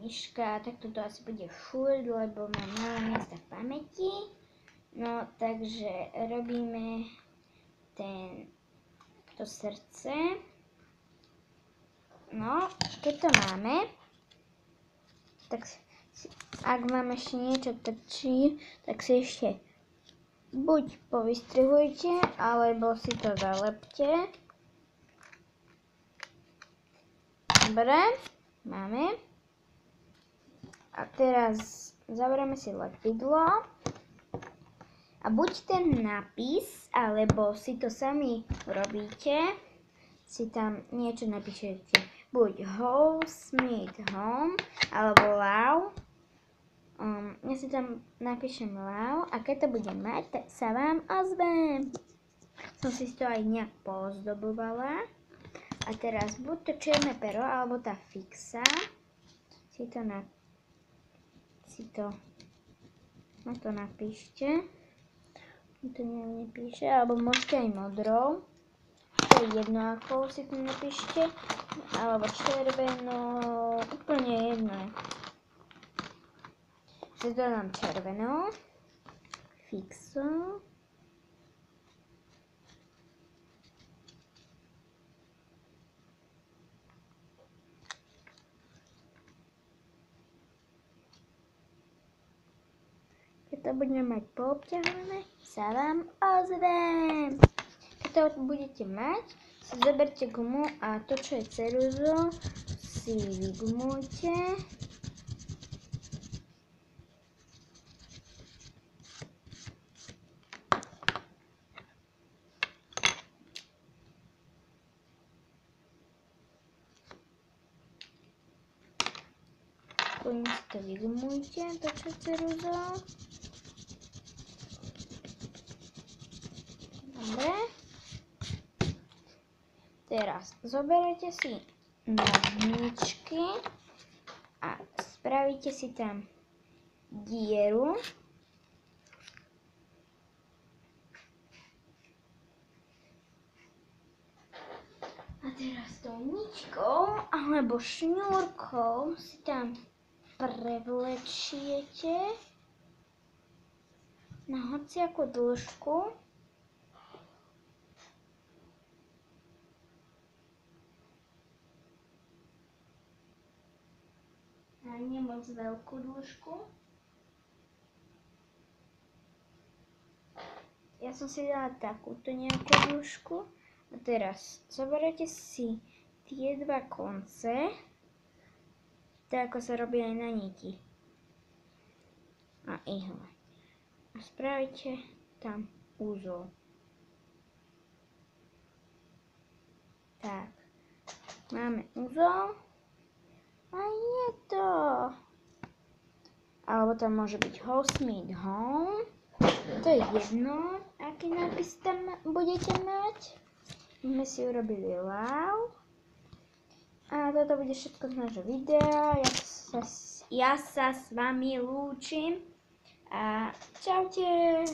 myška, tak toto asi bude furt, lebo mám málo miesta v pamäti. No, takže robíme to srdce. No, keď to máme, tak ak vám ešte niečo trčí, tak si ešte buď povystrihujte, alebo si to zalepte. Dobre, máme. A teraz zaberieme si lepidlo. A buď ten nápis, alebo si to sami robíte, si tam niečo napíšete. Buď How Sweet Home, alebo Love. Ja si tam napíšem Love a keď to budem mať, tak sa vám ozvem. Som si to aj nejak pozdobovala. A teraz buď to čierne pero, alebo tá fixa. Si to napíšte. To nepíše, alebo môžete aj modrou. To je jedno, ako si to napíšte. Alebo červenou, úplne jedno. Si to dám červenou. Fixu. Keď to budeme mať poobťahované, sa vám ozvem. Keď to budete mať, si zoberte gumu a to, čo je ceruzo, si vygumujte. Poďme si to vygumujte, to, čo je ceruzo. Dobre. Teraz zoberete si nožničky a spravíte si tam dieru. A teraz tou ničkou alebo šňúrkou si tam prevlečiete na hociakú dĺžku. A nie moc veľkú dĺžku. Ja som si dala takúto nejakú dĺžku. A teraz zoberete si tie dva konce, tak ako sa robí aj na niti. A ihle. A spravíte tam úzol. Tak. Máme úzol. A je to. Alebo tam môže byť How Sweet Home. To je jedno, aký nápis tam budete mať. My si urobili Love. A toto bude všetko z nášho videa. Ja sa s vami lúčim. A čaute.